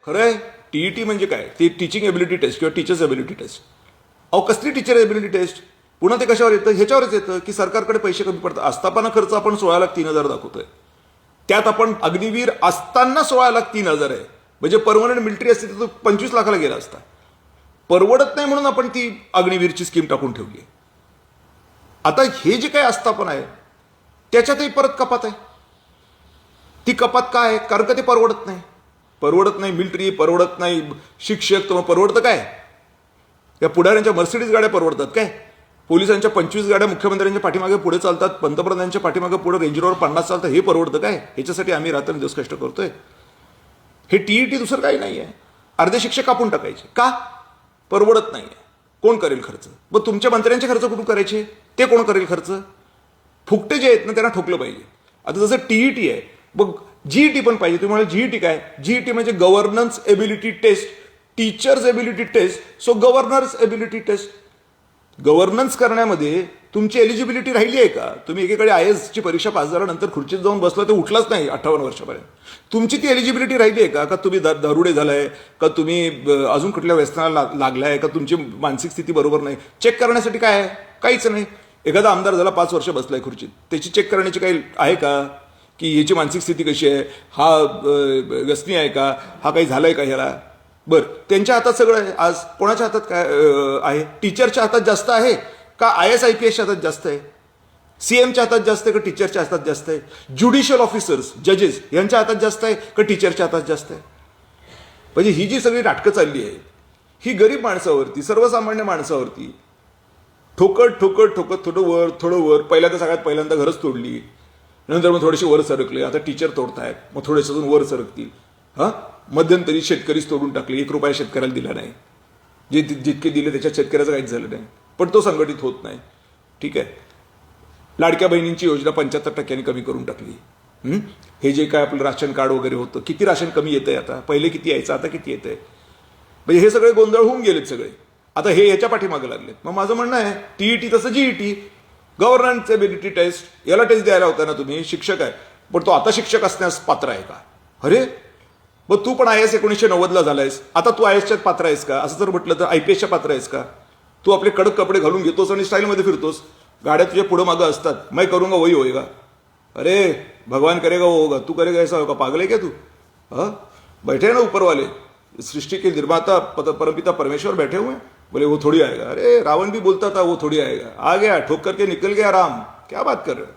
खरं आहे. टीईटी म्हणजे काय? ते टीचिंग एबिलिटी टेस्ट किंवा टीचर्स एबिलिटी टेस्ट. अहो कसली टीचर एबिलिटी टेस्ट? पुन्हा ते कशावर येतं? ह्याच्यावरच येतं की सरकारकडे पैसे कमी पडतात. आस्थापना खर्च आपण 16,03,000 दाखवतोय. त्यात आपण अग्निवीर असताना 16,03,000 आहे. म्हणजे परमनंट मिलिटरी असते तर तो 25 लाखाला गेला असता. परवडत नाही म्हणून आपण ती अग्निवीरची स्कीम टाकून ठेवली आहे. आता हे जे काही आस्थापना आहे त्याच्यातही परत कपात आहे. ती कपात काय आहे? कारण का ते परवडत नाही. परवडत नाही मिलिटरी, परवडत नाही शिक्षक, तर मग परवडतं काय? या पुढाऱ्यांच्या मर्सिडीज गाड्या परवडतात काय? पोलिसांच्या 25 गाड्या मुख्यमंत्र्यांच्या पाठीमागे पुढे चालतात, पंतप्रधानांच्या पाठीमागे पुढे रेंजरोवर 50 चालतात. हे परवडतं काय? ह्याच्यासाठी आम्ही रात्रंदिवस कष्ट करतोय. हे टीईटी दुसरं काही नाही आहे. अर्धे शिक्षक कापून टाकायचे का? परवडत नाही. कोण करेल खर्च? मग तुमच्या मंत्र्यांचे खर्च कुठून करायचे? ते कोण करेल खर्च? फुकटे जे आहेत ना त्यांना ठोकलं पाहिजे. आता जसं टीईटी आहे, मग जीईटी पण पाहिजे. तुम्ही म्हणाले जीईटी काय? जीईटी म्हणजे governance ability test, teachers ability test. So governors ability test. Governance करण्यामध्ये तुमची एलिजिबिलिटी राहिली आहे का? तुम्ही एकीकडे IASची परीक्षा पास झाल्यानंतर खुर्चीत जाऊन बसला तर उठलाच नाही 58 वर्षापर्यंत. तुमची ती एलिजिबिलिटी राहिली आहे का? तुम्ही दारुडे झालाय का? तुम्ही अजून कुठल्या व्यसनाला लागलाय का? तुमची मानसिक स्थिती बरोबर नाही. चेक करण्यासाठी काय आहे? काहीच नाही. एखादा आमदार झाला 5 वर्ष बसलाय खुर्चीत, त्याची चेक करण्याची काही आहे का? की याची मानसिक स्थिती कशी आहे? हा व्यसनी आहे का? हा काही झालाय का ह्याला? बरं, त्यांच्या हातात सगळं आहे. आज कोणाच्या हातात काय आहे? टीचरच्या हातात जास्त आहे का IAS IPSच्या हातात जास्त आहे? CMच्या हातात जास्त आहे का टीचरच्या हातात जास्त आहे? ज्युडिशियल ऑफिसर्स, जजेस यांच्या हातात जास्त आहे का टीचरच्या हातात जास्त आहे? म्हणजे ही जी सगळी नाटकं चालली आहे ही गरीब माणसावरती, सर्वसामान्य माणसावरती ठोकत ठोकत ठोकत थोडं वर सगळ्यात पहिल्यांदा घरच तोडली, नंतर मग थोडेसे वर सरकले, आता टीचर तोडतायत, मग थोडेसे अजून वर सरकतील. मध्यंतरी शेतकरीच तोडून टाकले, 1 रुपया शेतकऱ्याला दिला नाही. जितके दिले त्याच्यात शेतकऱ्याचं काहीच झालं नाही, पण तो संघटित होत नाही. ठीक आहे. लाडक्या बहिणींची योजना 75% कमी करून टाकली. हे जे काय आपलं राशन कार्ड वगैरे होतं, किती राशन कमी येतंय आता? पहिले किती यायचं, आता किती येतंय? म्हणजे हे सगळे गोंधळ होऊन गेलेत सगळे. आता हे याच्या पाठीमागे लागलेत. मग माझं म्हणणं आहे टीईटी तसं जीईटी, गव्हर्नन्स एबिलिटी टेस्ट, याला टेस्ट द्यायला होता ना तुम्ही. शिक्षक आहे पण तो आता शिक्षक असण्यास पात्र आहे का? अरे मग तू पण IAS 1990ला झालायस, आता तू IASच्यात पात्र आहेस का? असं जर म्हटलं तर IPSच्या पात्र आहेस का? तू आपले कडक कपडे घालून घेतोस आणि स्टाईलमध्ये फिरतोस, गाड्या तुझ्या पुढं मागं असतात. मैं करूंगा वही होएगा. अरे भगवान करेगा वो होगा, तू करेगा ऐसा होगा? पागल है क्या तू? बैठे ना ऊपर वाले, सृष्टि के निर्माता परमपिता परमेश्वर बैठे हुए हैं, बोले वो थोड़ी आएगा. अरे रावण भी बोलता था वो थोड़ी आएगा. आ गया, ठोक करके निकल गया राम. क्या बात कर रहे हो?